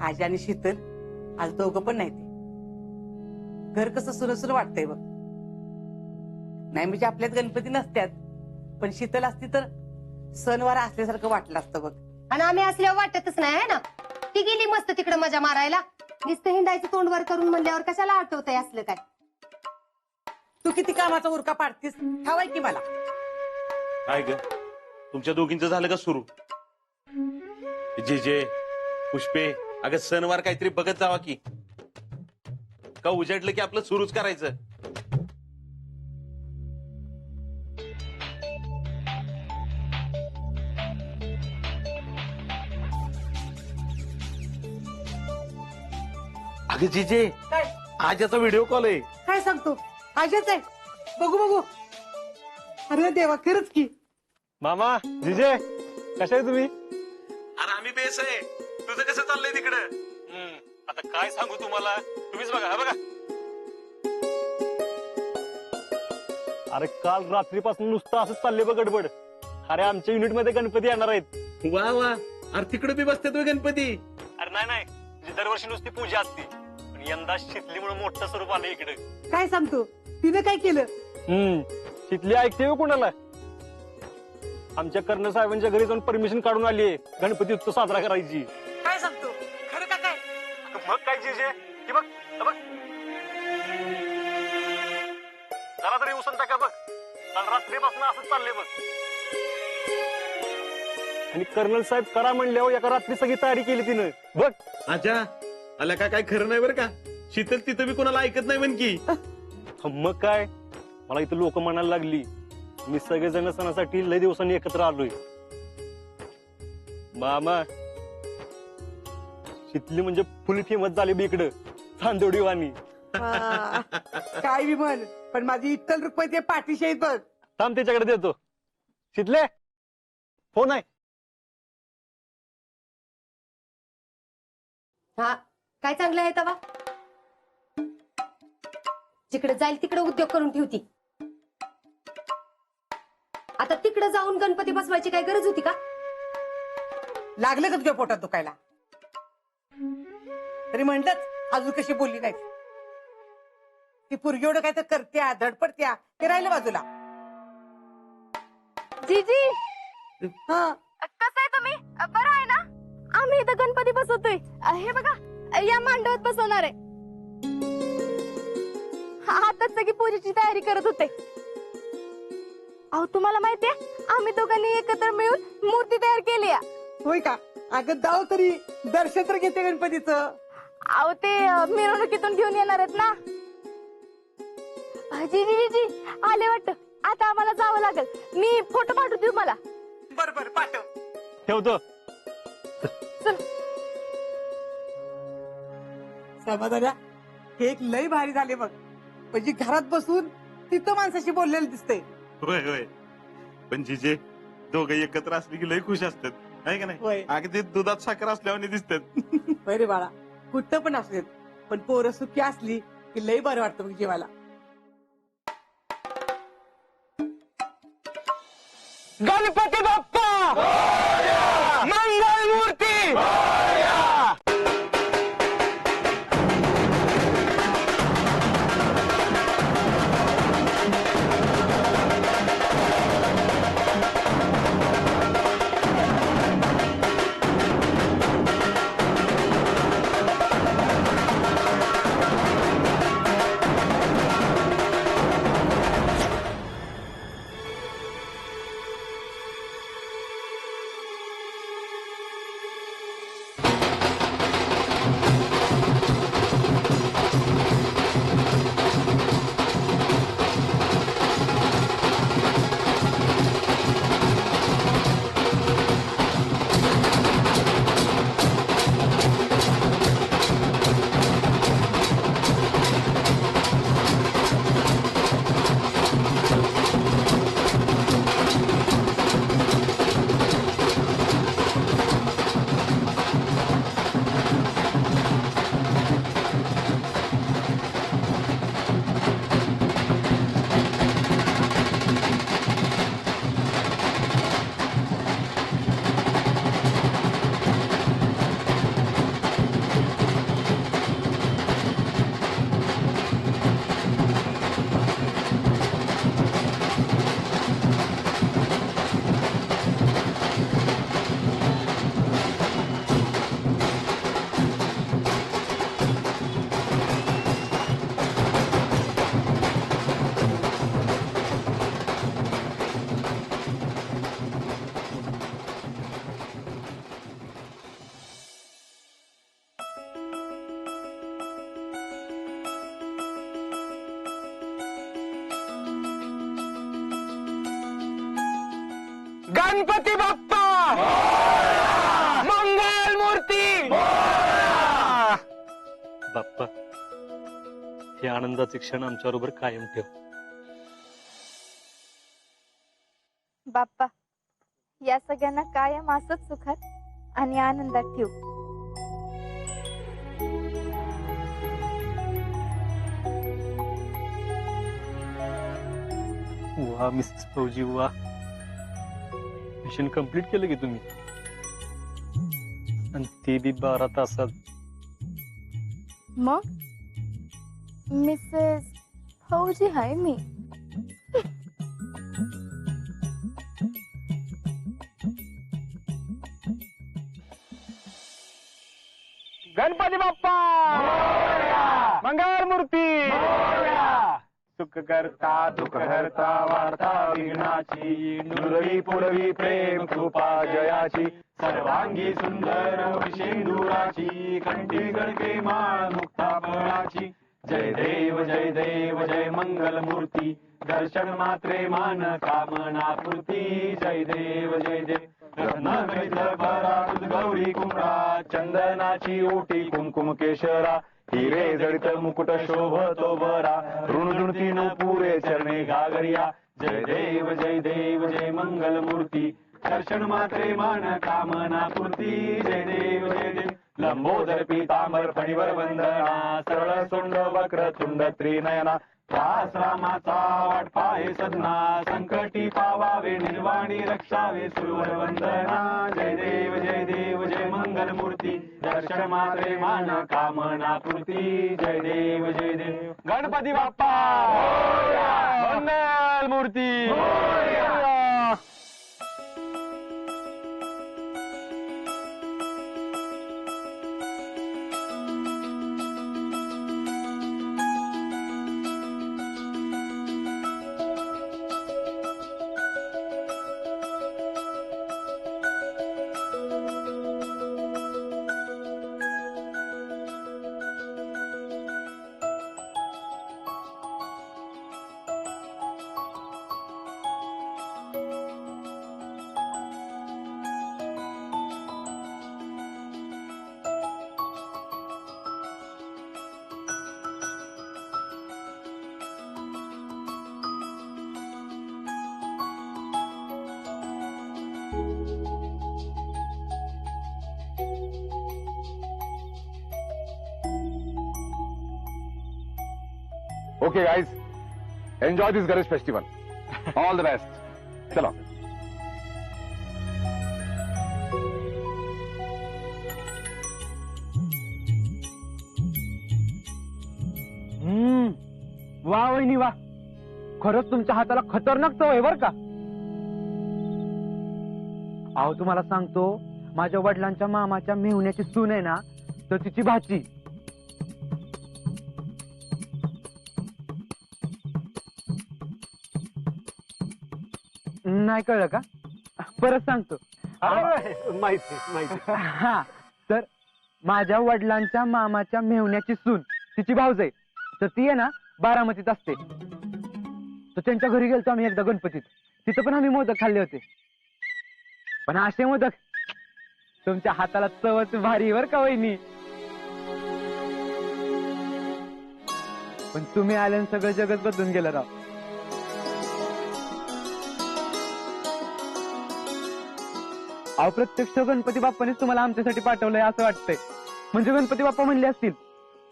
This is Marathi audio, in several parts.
आजी आणि शीतल आज दोघं पण नाही ते. घर कसं सुरसुर वाटतंय बघ. नाही म्हणजे आपल्यात गणपती नसत्यात, पण शीतल असती तर सणवार असल्यासारखं वाटलं असतं बघ. आणि आम्ही असल्यावर वाटतच नाही है ना. ती गेली मस्त तिकडे मजा मारायला. नुसतं हिंडायचं तोंडवर करून म्हणल्यावर कशाला आठवतंय असलं काय. तू किती कामाचा उरका पाडतीस, ठावाय की मला. काय ग, तुमच्या दोघींचं झालं का सुरू? जे जे पुष्पे, अगं सणवार काहीतरी बघत जावा की. का उजाडलं की आपलं सुरूच करायचं? अगं जीजे, काय आज याचा व्हिडिओ कॉल आहे. काय सांगतो? आजीच आहे. बघू बघू. अरे देवा, खरंच की. मामा जिजे कशा आहे तुम्ही? अरे आम्ही बेस आहे. तुझं कसं चाललंय तिकडं? आता काय सांगू तुम्हाला, तुम्हीच बघा. हा बघा, अरे काल रात्रीपासून नुसतं असंच चालले बघ गडबड. अरे आमच्या युनिट मध्ये गणपती येणार आहेत. वा वा, अरे तिकडे बी बसतात गणपती. अरे नाही म्हणजे दरवर्षी नुसती पूजा असते, पण यंदा शितलीमुळे मोठं स्वरूप आलं इकडे. काय सांगतो? तिनं काय केलं? शितली ऐकते हो कुणाला. आमच्या कर्नल साहेबांच्या घरी जाऊन परमिशन काढून आली आहे गणपती उत्सव साजरा करायची. काय सांगतो? खरं का काय? मग काय जिजे, की बघ बघ जरा तरी उसन टाका बघ. काल रात्रीपासून असंच चाललंय बघ. आणि कर्नल साहेब करा म्हणल्यावर एका रात्री सगळी तयारी केली तिनं बघ. अच्छा, आला का? काय खरं नाही बरं का. शीतल तिथं बी कोणाला ऐकत नाही म्हण की. मग काय, मला इथं लोक म्हणायला लागली मी सगळेजण सणासाठी लय दिवसांनी एकत्र आलोय. मामा शितली म्हणजे फुल फेमस झाली बी इकडं चांदोडी वाणी. काय बी म्हण, पण माझी इत्तल रुपये पाठीशी आहेत बघ. थांब त्याच्याकडे देतो. शितले फोन आहे. हा काय चांगलं आहे तवा. जिकडे जाईल तिकडे उद्योग करून ठेवती. आता तिकडे जाऊन गणपती बसवायची काय गरज होती का? लागलं का तुझ्या पोटात दुखायला? तरी म्हणलंच अजून कशी बोलली नाही. ती पोरगी एवढं काय तर करत्या, धडपडत्या, ते राहिलं बाजूला. जीजी हा, कसं आहे तुम्ही? बरं आहे ना? आम्ही इथं गणपती बसवतोय. हे बघा, या मांडवात बसवणार आहे. आताच सगळी पूजेची तयारी करत होते. अहो तुम्हाला माहितीये, आम्ही दोघांनी एकत्र मिळून मूर्ती तयार केली आहे. होय का? अगं जाऊ तरी, दर्शन तर घेते गणपतीचं. अहो ते मिरवणुकीतून घेऊन येणार आहेत ना. जीजी जीजी आले वाटतं. आता आम्हाला जावं लागेल. मी फोटो पाठवते तुम्हाला. बर बर, पाठव. ठेवतो. चल. समाधाना, हे एक लय भारी झाले बघ. म्हणजे घरात बसून तिथं माणसाशी बोललेलं दिसतंय. होय होय, पण जिजे दोघं एकत्र असले की लय खुश असतात, आहे का नाही? होय. अगदी दुधात साखर असल्यावर दिसतात. होय रे बाळा, कुठं पण असू देत, पण पोरं सुखी असली की लय बरं वाटतं बघ जीवाला. गणपती बाप्पा मंगल मूर्ती. गणपती बाप्पा मंगल मूर्ती बाप्पा, हे आनंदाचे क्षण आमच्याबरोबर कायम ठेव. बाप्पा, या सगळ्यांना कायम असंच सुखात आणि आनंदात ठेव. वा मिस्टर फौजी वा, मिशन कंप्लीट केलं की तुम्ही, आणि ते बी 12 तासात. मग मिसेस फौजी हाय मी. गणपती बाप्पा मंगल मूर्ती, सुख करता दुःख हरता वार्ता विघ्नाची, नुरवी पुरवी प्रेम कृपा जयाची, सर्वांगी सुंदर सिंदुराची, कंठी गळके माळ मुक्ता फळाची. जय देव जय देव जय मंगल मूर्ती, दर्शन मात्रे मान कामना पूर्ती. जय देव जय देव रत्नागणित परातुज गौरी कुंभा, चंदनाची ओटी कुमकुम केशरा, हिरे जडित मुकुट शोभतो बरा, ऋणधुणती न पुरे चरणे घागरिया. जय देव जय मंगल मूर्ती, दर्शन मात्रे मान कामना पूर्ती. जय देव लंबोदर पीतांबर फणीवर वंदना, सरळ सोंड वक्र तुंड त्रिनयना, त्रास रामाचा वाट पाहे सदना, संकटी पावावे निर्वाणी रक्षावे सुरवर वंदना. जय देव जय मंगल मूर्ती, दर्शन मात्रे मान कामना पूर्ती. जय देव गणपती बाप्पा मंगल मूर्ती. Okay, guys, enjoy this Ganesh festival. All the best. Chalo. वा वहिनी वा, खरंच तुमच्या हाताला खतरनाक चव आहे बर का. अहो तुम्हाला सांगतो, माझ्या वडिलांच्या मामाच्या मेहुण्याची सून आहे ना, तर तिची भाची. नाही कळलं का? परत सांगतो. माहिती. हा, तर माझ्या वडिलांच्या मामाच्या मेहुण्याची सून तिची भाऊज आहे, तर ती आहे ना बारामतीत असते. तर त्यांच्या घरी गेलतो आम्ही एकदा गणपतीत, तिथं पण आम्ही मोदक खाल्ले होते. पण असे मोदक, तुमच्या हाताला चवच भारी बर का वहिनी. पण तुम्ही आल्यानं सगळं जगत बदलून गेलं राव. अहो प्रत्यक्ष गणपती बाप्पानेच तुम्हाला आमच्यासाठी पाठवलंय असं वाटतंय. म्हणजे गणपती बाप्पा म्हणले असतील,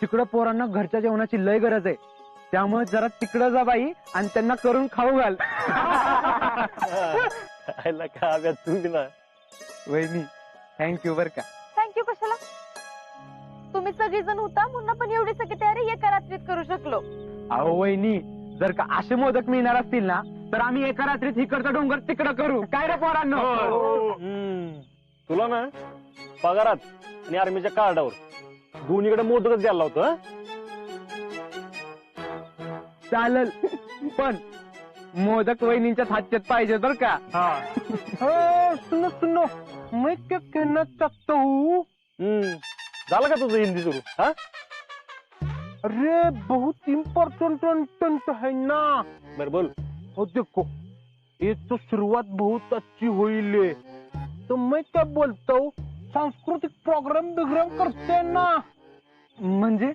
तिकडं पोरांना घरच्या जेवणाची लय गरज आहे, त्यामुळे जरा तिकडं जा बाई आणि त्यांना करून खाऊ घाल. तुम्ही ना वहिनी, थँक्यू बर का. थँक्यू कशाला? तुम्ही सगळेजण होता म्हणून आपण एवढी सगळी तयारी एका रात्रीत करू शकलो. अहो वहिनी, जर का असे मोदक मिळणार असतील ना, तर आम्ही एका रात्रीत इकडचा डोंगर तिकडं करू. काय रे पोरांनो? तुला ना पगारात आणि आर्मीच्या कार्डावर दोन्हीकडे मोदकच द्यायला होतं. चालेल, पण मोदक वहिनींच्याच हातच्यात पाहिजे बर का. सुनो सुनो, मैं क्या कहना चाहता हूँ. झालं का तुझं हिंदी सुरू? हा, अरे बहुत इम्पोर्टेंट है ना. बर बोल. हो देखो, ये तो शुरुआत बहुत अच्छी हुई ले, तो मैं क्या बोलता हूँ, सांस्कृतिक प्रोग्राम बिग्राम करते हैं ना, म्हणजे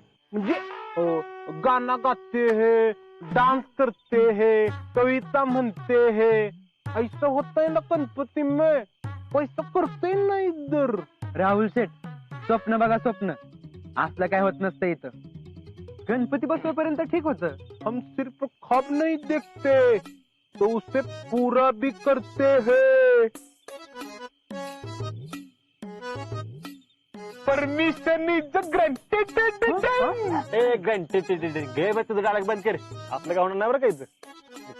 गाना गाते हैं, डांस करते हैं, कविता म्हणते हैं, ऐसा होता है ना गणपति में, पैसा करते ना इधर. राहुल शेठ, स्वप्न बघा स्वप्न, असलं काय होत नसतं इथं. गणपती बसवेपर्यंत ठीक होतं. हम सिर्फ ख्वाब नहीं देखते, तो उसे पूरा भी करते हैं. Permission is granted. ए घंटे घे बस तुझं गाडा बंद कर. आपलं काय होणार नाही बरं काही.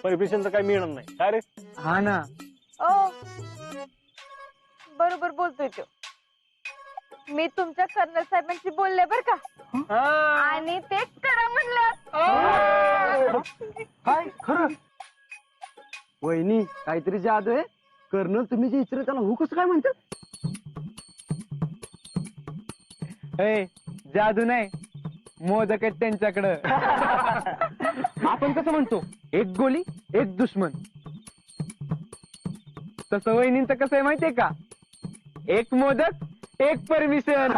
परमिशनचं काय मिळणार नाही. काय रे? हा ना. ओ बरोबर बोलतोय तो. मी तुमच्या कर्नल साहेबांशी बोलले बर का, आणि ते करा म्हणलं. काय खरं? वहिनी काहीतरी जादू आहे. कर्नल तुम्ही जे इच्छा त्याला हो कसं काय म्हणतात? जादू नाही, मोदक आहेत त्यांच्याकडं. आपण कसं म्हणतो, एक गोली एक दुश्मन, तसं वहिनींचं कसं आहे माहितीये का, एक मोदक एक परमिशन.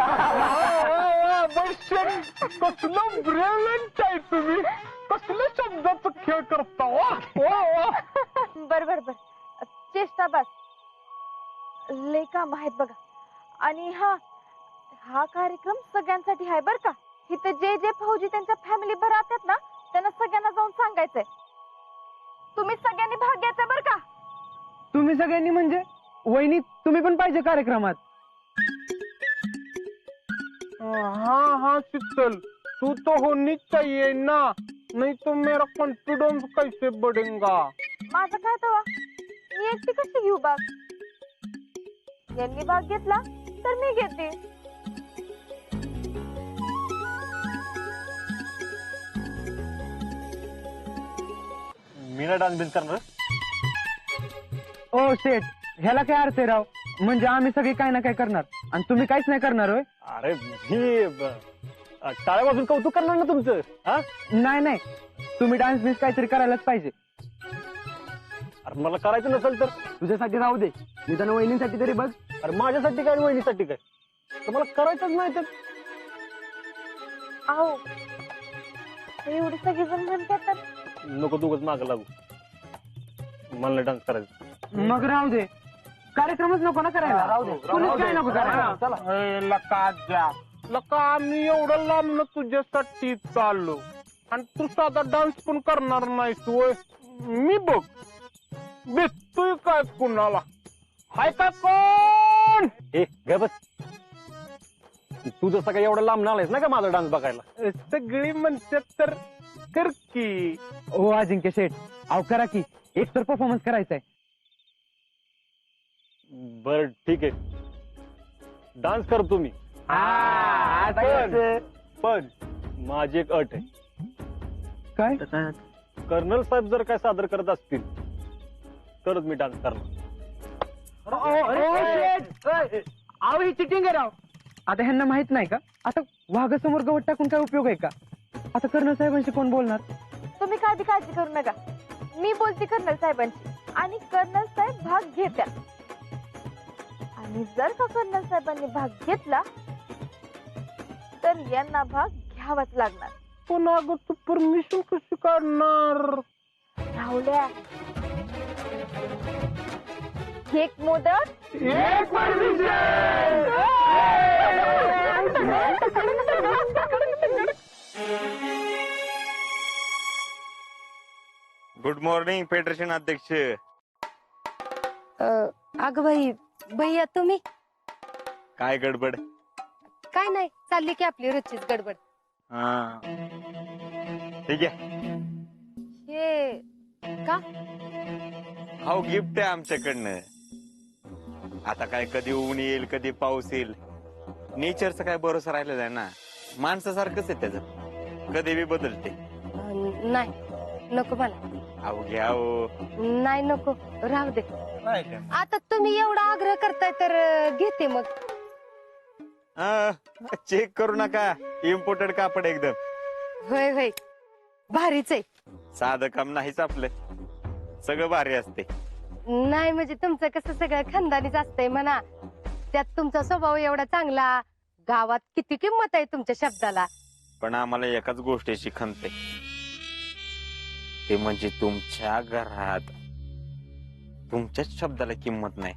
कसलं ब्रिलियंट आहे तुम्ही, कसल्या शब्दाचा खेळ करता. बर बर बर, चेष्टा बस, लय काम आहेत बघा. आणि हा कार्यक्रम सगळ्यांसाठी आहे बर का. इथे जे फौजी त्यांच्या फॅमिली भर राहतात ना, त्यांना सगळ्यांना जाऊन सांगायचंय. तुम्ही सगळ्यांनी भाग घ्यायचा बर का. तुम्ही सगळ्यांनी म्हणजे वहिनी तुम्ही पण पाहिजे कार्यक्रमात. हाँ शीतल, तू तो होनी चाहिए ना, नहीं तो मेरा कॉन्फिडेंस कैसे बढ़ेगा. माझं काय तवा, मी एकटी कशी घेऊ भाग. यांनी भाग घेतला तर मी घेते. मी ना डान्स बिन्स करणार. ओ शेठ, ह्याला काय अर्थ आहे राव. म्हणजे आम्ही सगळे काय ना काय करणार आणि तुम्ही काहीच नाही करणार होय. अरे मी टाळ्यापासून कौतुक करणार ना तुमचं. हा नाही नाही, तुम्ही डान्स बिन्स काहीतरी करायलाच पाहिजे. अरे मला करायचं नसेल तर तुझ्यासाठी राहू दे, निदान वहिनींसाठी तरी बघ. अरे माझ्यासाठी काय वहिनीसाठी काय, तर मला करायचंच नाही तर. आहो एवढी सगळेजण म्हणतात तर. नको दोघच माग लागू, मला डान्स करायचं. मग राहू दे, कार्यक्रमच नको ना करायला. राहू दे, काय नको करायला. लका आम्ही एवढं लांब तुझ्यासाठी चाललो आणि तू साधा डान्स पण करणार नाही. सोय मी बघ भेटतोय काय कुणाला, हाय का कोण. ए ग बस, तू जसं काय एवढं लांब नालायस ना का माझा डान्स बघायला. सगळी म्हणतात तर कर की. हो अजिंक्य शेठ, अहो करा की, एक तर परफॉर्मन्स करायचा आहे. बर ठीक आहे, डान्स करतो मी. पण माझी एक अट आहे. काय? कर्नल साहेब जर काय सादर करत असतील तरच मी डान्स करणार. अहो ही चिटिंग आहे राव. आता ह्यांना माहित नाही का, आता वाघासमोर गवत टाकून काय उपयोग आहे का. आता कर्नल साहेबांशी कोण बोलणार. तुम्ही काय बी काळजी करू नका, मी बोलते कर्नल साहेबांची आणि कर्नल साहेब भाग घेत्या. आणि जर का कर्नल साहेबांनी भाग घेतला तर यांना भाग घ्यावाच लागणार. पण अगं तू परमिशन कशी काढणार. राहुल्या, एक मोदक एक गुड मॉर्निंग फेडरेशन अध्यक्ष. अगं बाई, भैया तुम्ही. काय गडबड. काय नाही, चालली की आपली रोजचीच गडबड. हा ठीक आहे. हे का? हो गिफ्ट आहे आमच्याकडनं. आता काय कधी ऊन येईल कधी पाऊस येईल, नेचरचा काय भरोसा राहिलेला आहे ना. माणसासारखंच आहे त्याचं, कधी बी बदलते. नाही नको मला. अहो घ्या हो. नाही नको, राहू दे. आता तुम्ही एवढा आग्रह करताय तर घेते मग. चेक करू नका, इम्पोर्टेड कापड एकदम. होय होय, भारीच आहे. साधं काम नाहीच आपलं, सगळं भारी असते. नाही म्हणजे तुमचं कसं सगळं खानदानीच असतंय म्हणा. त्यात तुमचा स्वभाव एवढा चांगला, गावात किती किंमत आहे तुमच्या शब्दाला. पण आम्हाला एकाच गोष्टीची खंत आहे, ते म्हणजे तुमच्या घरात तुमच्याच शब्दाला किंमत नाही.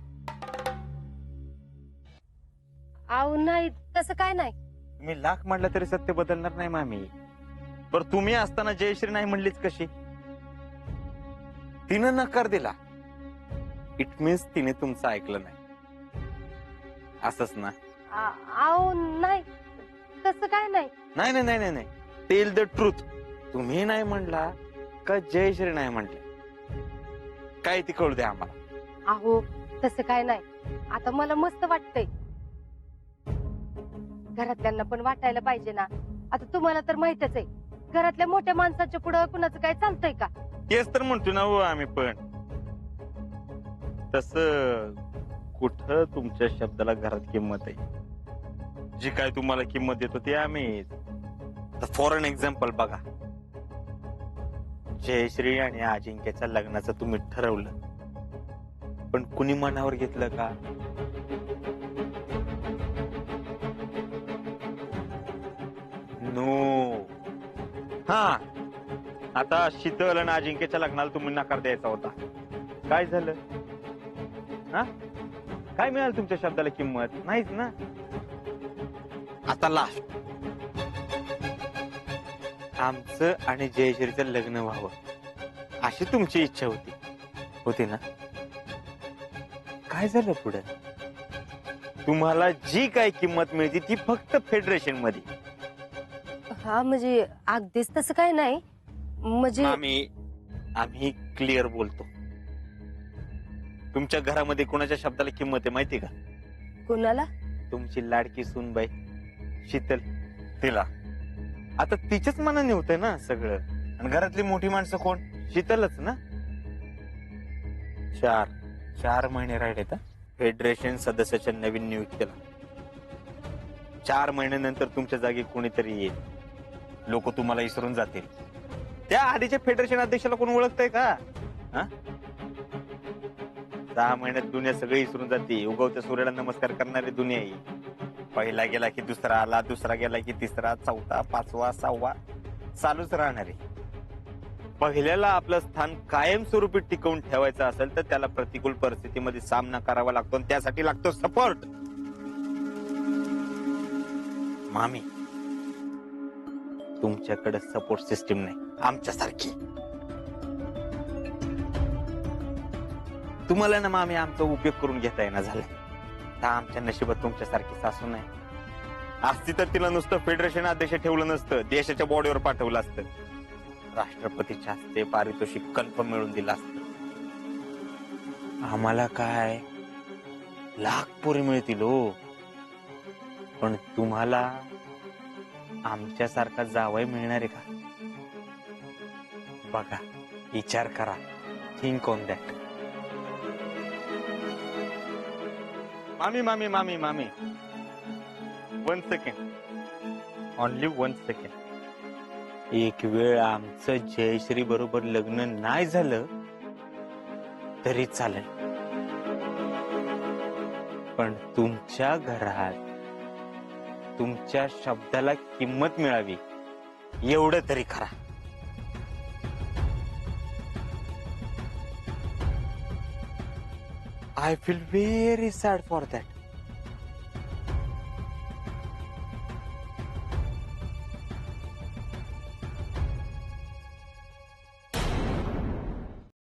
अहो नाही तसं काय नाही. मी लाख म्हटलं तरी सत्य बदलणार नाही मामी. पर तुम्ही असताना जयश्री नाही म्हणलीच कशी? तिनं नकार दिला, इट मीन्स तिने तुमचं ऐकलं नाही, असंच ना? अहो नाही तसं काय नाही. नाही नाही नाही नाही, टेल द ट्रूथ. तुम्ही नाही म्हणला का जयश्री नाही म्हटलं? काय ती कळू द्या आम्हाला. अहो तसं काय नाही. आता मला मस्त वाटतंय, घरातल्यांना पण वाटायला पाहिजे ना. आता तुम्हाला तर माहितच आहे, घरातल्या मोठ्या माणसाच्या पुढं कुणाचं काय चालतंय का? तेच तर म्हणतो ना हो आम्ही पण. तस कुठं तुमच्या शब्दाला घरात किंमत आहे? जी काय तुम्हाला किंमत देतो ते आम्ही. फॉर एन एक्झाम्पल बघा, जयश्री आणि अजिंक्यच्या लग्नाचं तुम्ही ठरवलं, पण कुणी मनावर घेतलं का? नो. हा, आता शीतल आणि अजिंक्यच्या लग्नाला तुम्ही नकार द्यायचा होता, काय झालं? हा, काय मिळालं तुमच्या शब्दाला किंमत? नाहीच ना. आता लास्ट, आमचं आणि जयश्रीचं लग्न व्हावं अशी तुमची इच्छा होती ना? काय झालं पुढे? तुम्हाला जी काय किंमत मिळते ती फक्त फेडरेशन मध्ये. हा म्हणजे अगदीच तसं काय नाही. म्हणजे आम्ही क्लिअर बोलतो. तुमच्या घरामध्ये कोणाच्या शब्दाला किंमत आहे माहिती का? कुणाला? तुमची लाडकी सूनबाई शीतल, तिला. आता तिच्याच मनाने होतंय ना सगळं. आणि घरातली मोठी माणसं कोण? शीतलच ना. 4 महिने राहिले तर फेडरेशन सदस्याच्या नवीन नियुक्तीला. 4 महिन्यानंतर तुमच्या जागी कोणीतरी येईल. लोक तुम्हाला विसरून जातील. त्या आधीच्या फेडरेशन अध्यक्षाला कोण ओळखतंय का? 6 महिन्यात दुनिया सगळी विसरून जाते. उगवत्या सूर्याला नमस्कार करणारी दुनिया आहे. पहिला गेला की दुसरा आला, दुसरा गेला की तिसरा, चौथा, 5वा, 6वा चालूच राहणार आहे. पहिल्याला आपलं स्थान कायमस्वरूपी टिकवून ठेवायचं असेल तर त्याला प्रतिकूल परिस्थितीमध्ये सामना करावा लागतो, आणि त्यासाठी लागतो सपोर्ट. मामी, तुमच्याकडे सपोर्ट सिस्टीम नाही आमच्यासारखी. तुम्हाला ना मामी आमचा उपयोग करून घेता येणार झालाय. तर आमच्या नशिबात तुमच्यासारखी सासू नाही. असती तर तिला नुसतं फेडरेशन अध्यक्ष ठेवलं नसतं, देशाच्या बॉडीवर पाठवलं असतं. राष्ट्रपतीच्या हस्ते पारितोषिक कन्फर्म मिळून दिलं असतं. आम्हाला काय लाख पोरी मिळतील हो, पण तुम्हाला आमच्यासारखा जावई मिळणार आहे का? बघा, विचार करा. Think on that. मामी 1 सेकंड, ओनली 1 सेकंड. एक वेळ आमचं जयश्री बरोबर लग्न नाही झालं तरी चालेल, पण तुमच्या घरात तुमच्या शब्दाला किंमत मिळावी एवढं तरी करा. I feel very sad for that.